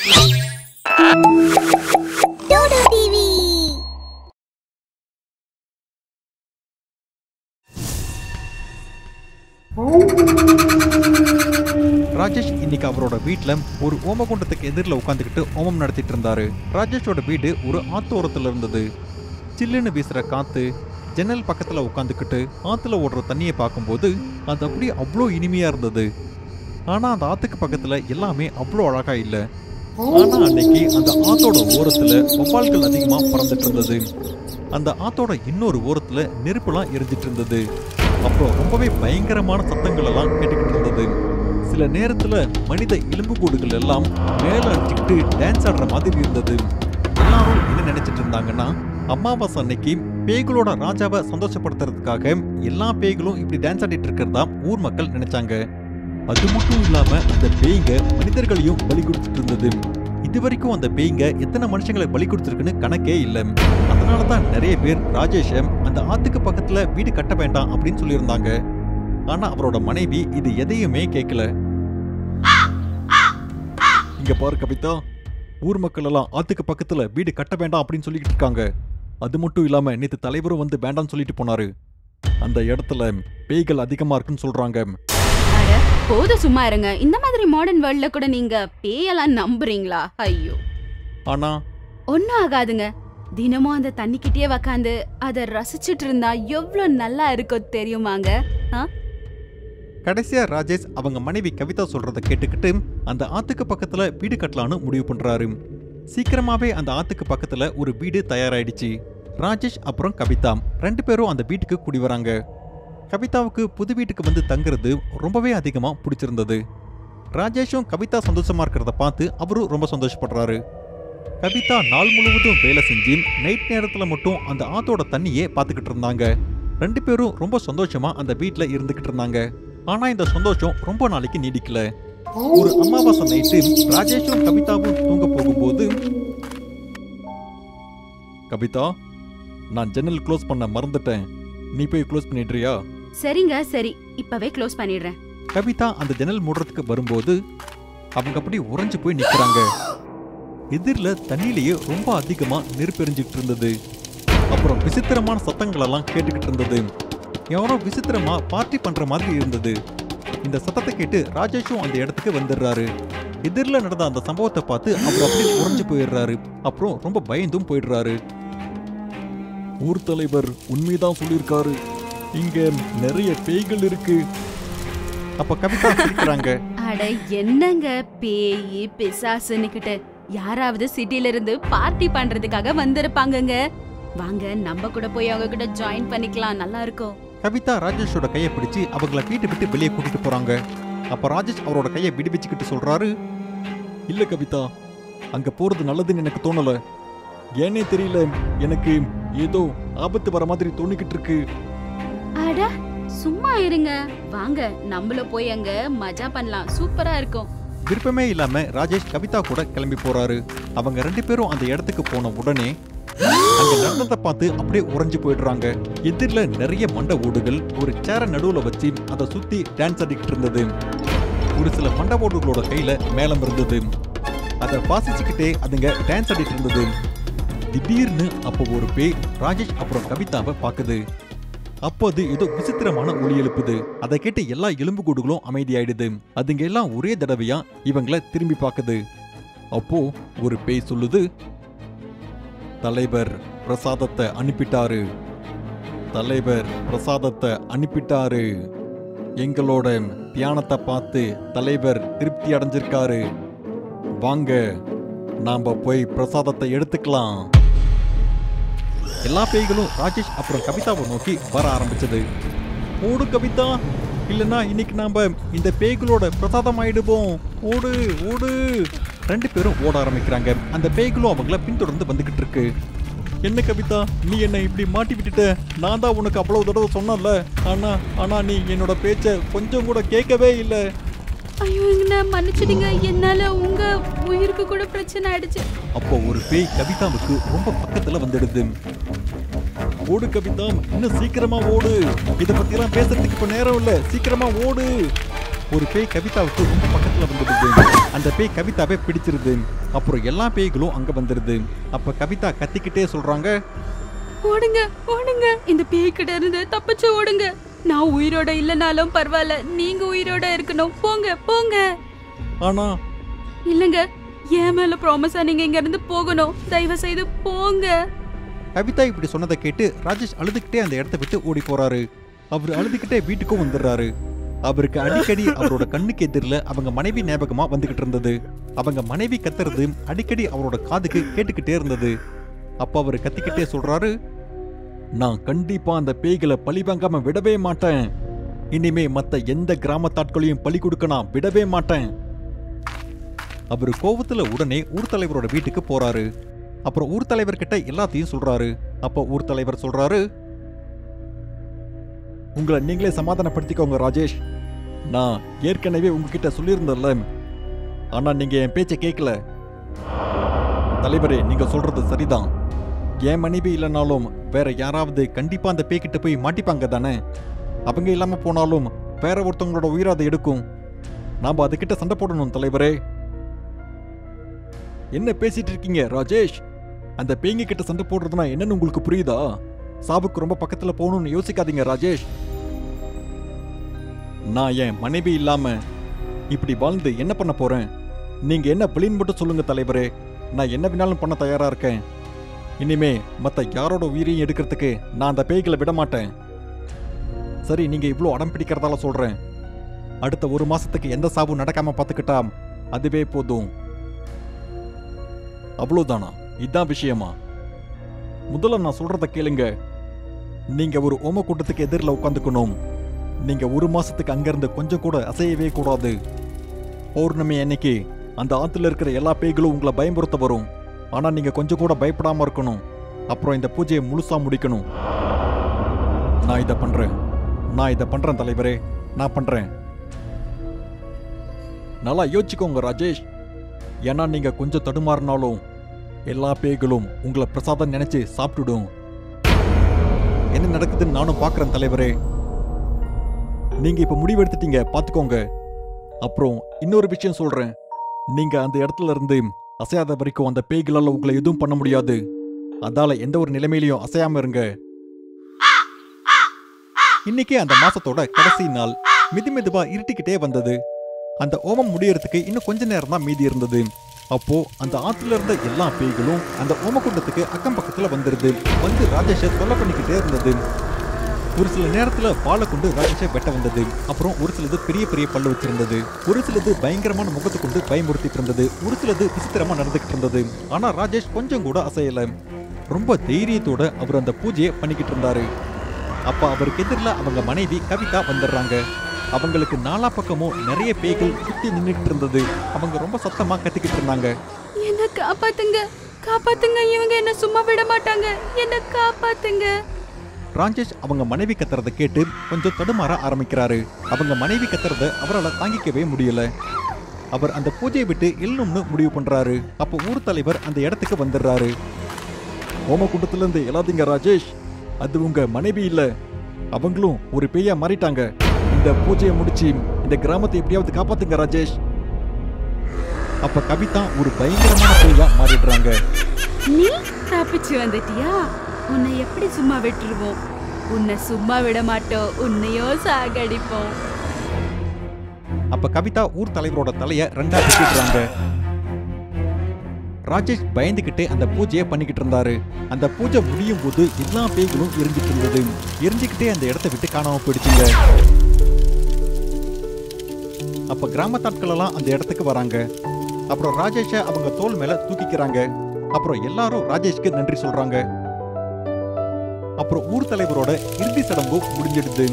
Dodo TV. Rajesh இன்னைக்கு அவரோட வீட்டில் ஒரு ஓமகுண்டத்துக்கு எதிரில் உட்காந்துக்கிட்டு ஓமம் நடத்திட்டு இருந்தாரு. ராஜேஷோட வீடு ஒரு ஆத்தோரத்தில் இருந்தது. சில்லுன்னு வீசுற காத்து, ஜன்னல் பக்கத்தில் உட்காந்துக்கிட்டு ஆற்றுல ஓடுற தண்ணியை பார்க்கும்போது அது அப்படியே அவ்வளோ இனிமையாக இருந்தது. ஆனால் அந்த ஆற்றுக்கு பக்கத்தில் எல்லாமே அவ்வளோ அழகாக இல்லை. ஆனால் அன்னைக்கு அந்த ஆத்தோட ஓரத்தில் வவ்வால்கள் அதிகமாக பறந்துட்டு இருந்தது. அந்த ஆத்தோட இன்னொரு ஓரத்தில் நெருப்புலாம் எரிஞ்சிட்டு இருந்தது. அப்புறம் ரொம்பவே பயங்கரமான சத்தங்கள் எல்லாம் கேட்டுக்கிட்டு இருந்தது. சில நேரத்துல மனித எலும்புக்கூடுகள் எல்லாம் மேல அடிச்சுக்கிட்டு டான்ஸ் ஆடுற மாதிரி இருந்தது. எல்லாரும் என்ன நினைச்சிட்டு இருந்தாங்கன்னா, அமாவாசை அன்னைக்கு பேய்களோட ராஜாவை சந்தோஷப்படுத்துறதுக்காக எல்லா பேய்களும் இப்படி டான்ஸ் ஆடிட்டு இருக்கிறதா ஊர் மக்கள் நினைச்சாங்க. அது மட்டும் இல்லாம அந்த பேய்ங்க மனிதர்களையும் பலி கொடுத்துட்டு இருந்தது. இது வரைக்கும் அந்த பேய்ங்க எத்தனை மனுஷங்களை பலி கொடுத்துருக்குன்னு கணக்கே இல்லை. அதனாலதான் நிறைய பேர் ராஜேஷை அந்த ஆத்துக்கு பக்கத்துல வீடு கட்ட வேண்டாம் அப்படின்னு சொல்லியிருந்தாங்க. ஆனா அவரோட மனைவி இது எதையுமே கேட்கல. இங்க பாரு கவிதா, ஊர் மக்கள் எல்லாம் ஆத்துக்கு பக்கத்துல வீடு கட்ட வேண்டாம் அப்படின்னு சொல்லிக்கிட்டு இருக்காங்க. அது மட்டும் இல்லாம நேத்து தலைவரும் வந்து வேண்டாம்னு சொல்லிட்டு போனாரு. அந்த இடத்துல பேய்கள் அதிகமா இருக்குன்னு சொல்றாங்க. போது சும்மா இருங்க. இந்த மாதிரி மாடர்ன் வேர்ல்ட்ல கூட நீங்க பேயெல்லாம் நம்புறீங்களா? ஐயோ, ஆனா ஒன்னும் ஆகாதுங்க. தினமும் அந்த தண்ணிக்கிட்டே உக்காந்து அதை ரசிச்சுட்டு இருந்தா எவ்வளவு நல்லா இருக்கும் தெரியுமாங்க. கடைசியா ராஜேஷ் அவங்க மனைவி கவிதா சொல்றத கேட்டுக்கிட்டு அந்த ஆத்துக்கு பக்கத்துல வீடு கட்டலான்னு முடிவு பண்றாரு. சீக்கிரமாவே அந்த ஆத்துக்கு பக்கத்துல ஒரு வீடு தயாராயிடுச்சு. ராஜேஷ் அப்புறம் கவிதா ரெண்டு பேரும் அந்த வீட்டுக்கு குடி வராங்க. கவிதாவுக்கு புது வீட்டுக்கு வந்து தங்குறது ரொம்பவே அதிகமா பிடிச்சிருந்தது. ராஜேஷும் கவிதா சந்தோஷமா இருக்கிறத பார்த்து அவரும் ரொம்ப சந்தோஷப்படுறாரு. கவிதா நாள் முழுவதும் வேலை செஞ்சு நைட் நேரத்துல மட்டும் அந்த ஆத்தோட தண்ணியே பார்த்துக்கிட்டு இருந்தாங்க. ரெண்டு பேரும் ரொம்ப சந்தோஷமா அந்த வீட்டுல இருந்துகிட்டு இருந்தாங்க. ஆனா இந்த சந்தோஷம் ரொம்ப நாளைக்கு நீடிக்கல. ஒரு அமாவாசை நைட்டு ராஜேஷும் கவிதாவும் தூங்க போகும்போது, கவிதா, நான் ஜன்னல் க்ளோஸ் பண்ண மறந்துட்டேன், நீ போய் க்ளோஸ் பண்ணிடுறியா? சரிங்க, சரி, இப்பவே க்ளோஸ் பண்ணிடுறேன். கவிதா அந்த ஜன்னல் மூடுறதுக்கு வரும்போது அவங்க அப்படி உறைஞ்சு போய் நிக்கிறாங்க. எதிரில தண்ணியிலேயே ரொம்ப அதிகமா நெருப்பெரிஞ்சுக்கிட்டு இருந்தது. அப்புறம் விசித்திரமான சத்தங்கள் எல்லாம் கேட்டுக்கிட்டு இருந்தது. எவனோ விசித்திரமா பார்ட்டி பண்ற மாதிரி இருந்தது. இந்த சத்தத்தை கேட்டு ராஜேஷும் அந்த இடத்துக்கு வந்துடுறாரு. எதிரில நடந்த அந்த சம்பவத்தை பார்த்து அவர் அப்படியே உறைஞ்சு போயிடுறாரு. அப்புறம் ரொம்ப பயந்தும் போயிடுறாரு. ஊர் தலைவர் உண்மைதான் சொல்லியிருக்காரு, இங்க நிறைய பேய்கள் இருக்கு. அப்ப கவிதா கேக்குறாங்க, அட என்னங்க பேய் பிசாசுன்னுக்கிட்டு, யாராவது சிட்டில இருந்து பார்ட்டி பண்றதுக்காக வந்திருப்பாங்கங்க. வாங்க நம்ம கூட போய் அவங்க கூட ஜாயின் பண்ணிக்கலாம், நல்லா இருக்கும். கவிதா ராஜேஷோட கையை பிடிச்சு அவங்கள வீட்டை விட்டு வெளியே கூட்டிட்டு போறாங்க. அப்ப ராஜேஷ் அவரோட கையை விடுவிச்சுக்கிட்டு சொல்றாரு, இல்ல கவிதா, அங்க போறது நல்லதுன்னு எனக்கு தோணல. ஏனே தெரியல, எனக்கு ஏதோ ஆபத்து வர மாதிரி தோணிக்கிட்டு இருக்கு. அட சும்மா இருங்க, வாங்க நம்மள போய் அங்க மஜா பண்ணலாம், சூப்பரா இருக்கும். விருப்பமே இல்லாம ராஜேஷ் கவிதா கூட கிளம்பி போறாரு. அவங்க ரெண்டு பேரும் அந்த இடத்துக்கு போன உடனே அங்க நடந்ததை பார்த்து அப்படியே உறைஞ்சு போயிடுறாங்க. எதிரில நிறைய மண்டை ஓடுகள் ஒரு சேர நடுவுல வச்சு அதை சுத்தி டான்ஸ் ஆடிக்கிட்டு இருந்தது. ஒரு சில மண்டை ஓடுகளோட கையில மேளம் இருந்தது. அதை வாசிச்சுக்கிட்டே அதுங்க டான்ஸ் ஆடிட்டு இருந்தது. திடீர்னு அப்போ ஒரு பேய் ராஜேஷ் அப்புறம் கவிதாவை பாக்குது. அப்போ அது ஏதோ விசித்திரமான ஒலி எழுப்புது. அதை கேட்டு எல்லா எலும்புக்கூடுகளும் அமைதியாயிடுது. அதுங்க எல்லாம் ஒரே தடவையா இவங்கள திரும்பி பாக்குது. அப்போ ஒரு பேய் சொல்லுது, தலைவர் பிரசாதத்தை அனுப்பிட்டாரு, தலைவர் பிரசாதத்தை அனுப்பிட்டாரு, எங்களோட தியானத்தை பார்த்து தலைவர் திருப்தி அடைஞ்சிருக்காரு, வாங்க நாம போய் பிரசாதத்தை எடுத்துக்கலாம். எல்லா பேய்களும் ராஜேஷ் அப்புறம் கவிதாவை நோக்கி வர ஆரம்பிச்சது. ஓடு கவிதா, இல்லைன்னா இன்னைக்கு நாம இந்த பேய்களோட பிரசாதம் ஆயிடுவோம், ஓடு ஓடு. ரெண்டு பேரும் ஓட ஆரம்பிக்கிறாங்க. அந்த பேய்களும் அவங்கள பின்தொடர்ந்து வந்துகிட்டு இருக்கு. என்ன கவிதா, நீ என்ன இப்படி மாட்டி விட்டுட்ட? நான் தான் உனக்கு அவ்வளவு தடவை சொன்னல, ஆனா நீ என்னோட பேச்ச கொஞ்சம் கூட கேட்கவே இல்லை. ஐயோ, என்ன மன்னிச்சிடுங்க, என்னால உங்க உயிருக்கு கூட பிரச்சனை ஆயிடுச்சு. அப்போ ஒரு பேய் கவிதாவுக்கு ரொம்ப பக்கத்துல வந்துடுது. ஓடு கவிதா, இன்னும் சீக்கிரமா ஓடு, இத பத்தி எல்லாம் பேசுறதுக்கு இப்ப நேரம் இல்ல, சீக்கிரமா ஓடு. ஒரு பேய் கவிதாவுக்கு ரொம்ப பக்கத்துல வந்துடுது. அந்த பேய் கவிதாவை பிடிச்சிருது. அப்புறம் எல்லா பேய்களும் அங்க வந்துருது. அப்ப கவிதா கத்திக்கிட்டே சொல்றாங்க, ஓடுங்க ஓடுங்க, இந்த பேய்கிட்ட இருந்து தப்பிச்சு ஓடுங்க. நான் உயிரோட இல்லனாலும் பரவாயில்ல, நீங்க உயிரோட இருக்கணும், போங்க போங்க. ஆனா இல்லங்க, என் மேல ப்ராமிஸா நீங்க இங்க இருந்து போகணும், தயவு செய்து போங்க. கவிதா இப்படி சொன்னதை கேட்டு ராஜேஷ் அழுதுகிட்டே அந்த இடத்த விட்டு ஓடி போறாரு. அவர் அழுதுகிட்டே வீட்டுக்கும் வந்துடுறாரு. அவருக்கு அடிக்கடி அவரோட கண்ணுக்கு எதிரில் அவங்க மனைவி ஞாபகமா வந்துகிட்டு இருந்தது. அவங்க மனைவி கத்துறது அடிக்கடி அவரோட காதுக்கு கேட்டுக்கிட்டே இருந்தது. அப்ப அவர் கத்திக்கிட்டே சொல்றாரு, நான் கண்டிப்பா அந்த பேய்களை பழி வாங்காம விடவே மாட்டேன். இனிமே மத்த எந்த கிராமத்தாட்களையும் பழி கொடுக்க நான் விடவே மாட்டேன். அவரு கோவத்துல உடனே ஊர் தலைவரோட வீட்டுக்கு போறாரு. அப்புறம் ஊர் தலைவர்கிட்ட எல்லாத்தையும் சொல்றாரு. அப்போ ஊர் தலைவர் சொல்றாரு, உங்களை நீங்களே சமாதானப்படுத்திக்கோங்க ராஜேஷ். நான் ஏற்கனவே உங்ககிட்ட சொல்லியிருந்தேன்ல, ஆனா நீங்க என் பேச்சை கேட்கல. தலைவரே, நீங்க சொல்றது சரிதான். என் மனைவி இல்லைனாலும் வேற யாராவது கண்டிப்பா அந்த பேய்கிட்ட போய் மாட்டிப்பாங்க தானே. அவங்க இல்லாம போனாலும் வேற ஒருத்தவங்களோட உயிரை அதை எடுக்கும். நாம அதுகிட்ட சண்டை போடணும் தலைவரே. என்ன பேசிட்டு இருக்கீங்க ராஜேஷ்? அந்த பேய்ங்க கிட்ட சண்டை போடுறதுனா என்னன்னு உங்களுக்கு புரியுதா? சாவுக்கு ரொம்ப பக்கத்துல போகணும்னு யோசிக்காதீங்க ராஜேஷ். நான் என் மனைவி இல்லாம இப்படி வாழ்ந்து என்ன பண்ண போறேன்? நீங்க என்ன பிளீன் மட்டும் சொல்லுங்க தலைவரே, நான் என்ன வேணாலும் பண்ண தயாரா இருக்கேன். இனிமே மத்த யாரோட உயிரையும் எடுக்கிறதுக்கு நான் அந்த பேய்களை விட மாட்டேன். சரி, நீங்க இவ்வளோ அடம் பிடிக்கிறதால சொல்றேன். அடுத்த 1 மாசத்துக்கு எந்த சாவும் நடக்காம பார்த்துக்கிட்டா அதுவே போதும். அவ்வளவுதானா? இதான் விஷயமா? முதல்ல நான் சொல்றத கேளுங்க. நீங்க ஒரு ஓம கூட்டத்துக்கு எதிரில் உட்காந்துக்கணும். நீங்க 1 மாசத்துக்கு அங்கிருந்து கொஞ்சம் கூட அசையவே கூடாது. பௌர்ணமி அன்னைக்கு அந்த ஆத்துல இருக்கிற எல்லா பேய்களும் உங்களை பயமுறுத்த வரும். ஆனா நீங்க கொஞ்சம் கூட பயப்படாம இருக்கணும். அப்புறம் இந்த பூஜையை முழுசா முடிக்கணும். நான் இதை பண்றேன் தலைவரே, நான் பண்றேன். நல்லா யோசிச்சுக்கோங்க ராஜேஷ். ஏன்னா நீங்க கொஞ்சம் தடுமாறினாலும் எல்லா பேய்களும் உங்களை பிரசாதம் நினைச்சு சாப்பிட்டுடும். என்ன நடக்குதுன்னு நானும் பார்க்கறேன் தலைவரே. நீங்க இப்ப முடிவெடுத்துட்டீங்க, பாத்துக்கோங்க. அப்புறம் இன்னொரு விஷயம் சொல்றேன். நீங்க அந்த இடத்துல இருந்து அசையாத வரைக்கும் அந்த பேய்களால உங்களை எதுவும் பண்ண முடியாது. அதால எந்த ஒரு நிலைமையிலையும் அசையாம இருங்க. இன்னைக்கு அந்த மாசத்தோட கடைசி நாள். மெதுவா இருட்டிக்கிட்டே வந்தது. அந்த ஓமம் முடியறதுக்கு இன்னும் கொஞ்ச நேரம் தான் மீதி இருந்தது. அப்போ அந்த ஆத்துல இருந்த எல்லா பேய்களும் அந்த ஓமகுண்டத்துக்கு அக்கம் பக்கத்துல வந்துருது. வந்து ராஜேஷை தொல்லை பண்ணிக்கிட்டே இருந்தது. ஒரு சில நேரத்துல பாலை கொண்டு ராஜேஷை வெட்ட வந்தது. அப்புறம் ஒரு சிலது பெரிய பெரிய பல்லு வச்சிருந்தது. ஒரு சிலது பயங்கரமான முகத்தை கொண்டு பயமுறுத்திட்டு இருந்தது. ஒரு சிலது விசித்திரமா நடந்துகிட்டு இருந்தது. ஆனா ராஜேஷ் கொஞ்சம் கூட அசையல. ரொம்ப தைரியத்தோட அவர் அந்த பூஜையை பண்ணிக்கிட்டு இருந்தாரு. அப்ப அவருக்கு எதிரில் அவங்க மனைவி கவிதா வந்துடுறாங்க. அவங்களுக்கு நாலா பக்கமும் நிறைய பேய்கள் சுத்தி நின்றுட்டு இருந்தது. அவங்க ரொம்ப சத்தமா கத்திக்கிட்டு இருந்தாங்க, என்ன காப்பாத்துங்க, காப்பாத்துங்க, இவங்க என்ன சும்மா விட மாட்டாங்க, என்ன காப்பாத்துங்க. ராஜேஷ் அவங்க மனைவி கத்துறதை கேட்டு கொஞ்சம் தடுமாற ஆரம்பிக்கிறாரு. அவங்க மனைவி கத்துறத அவரால் தாங்கிக்கவே முடியல. அவர் அந்த பூஜையை விட்டு எல்லணும்னு முடிவு பண்றாரு. அப்போ ஊர் தலைவர் அந்த இடத்துக்கு வந்துடுறாரு. ஓமகுண்டத்துல இருந்து எல்லாதீங்க ராஜேஷ், அது உங்க மனைவி இல்ல, அவங்களும் ஒரு பேயா மாறிட்டாங்க. இந்த பூஜையை முடிச்சு இந்த கிராமத்தை எப்படியாவது காப்பாத்துங்க ராஜேஷ். அப்ப கவிதா ஒரு பயங்கரமான பேயா மாறிடுறாங்க. நீ தப்பிச்சு வந்துட்டியா? உன்னை எப்படி சும்மா விட்டுருவோம்? உன்னை சும்மா விட மாட்டோம், உன்னையோ சாகடிப்போம். அப்ப கவிதா ஊர் தலைவரோட தலைய 2ஆ வெட்டிடுறாங்க. ராஜேஷ் பயந்துகிட்டே அந்த பூஜையை பண்ணிக்கிட்டு இருந்தாரு. அந்த பூஜை முடியும் போது எல்லா பேய்களும் எரிஞ்சிட்டு இருந்தது. எரிஞ்சுக்கிட்டே அந்த இடத்தை விட்டு காணாம போயிடுச்சுங்க. அப்ப கிராமத்தாட்கள் எல்லாம் அந்த இடத்துக்கு வராங்க. அப்புறம் ராஜேஷை அவங்க தோள் மேல தூக்கிக்கிறாங்க. அப்புறம் எல்லாரும் ராஜேஷ்க்கு நன்றி சொல்றாங்க. அப்புறம் ஊர் தலைவரோட இறுதி சடங்கு முடிஞ்சிடுது.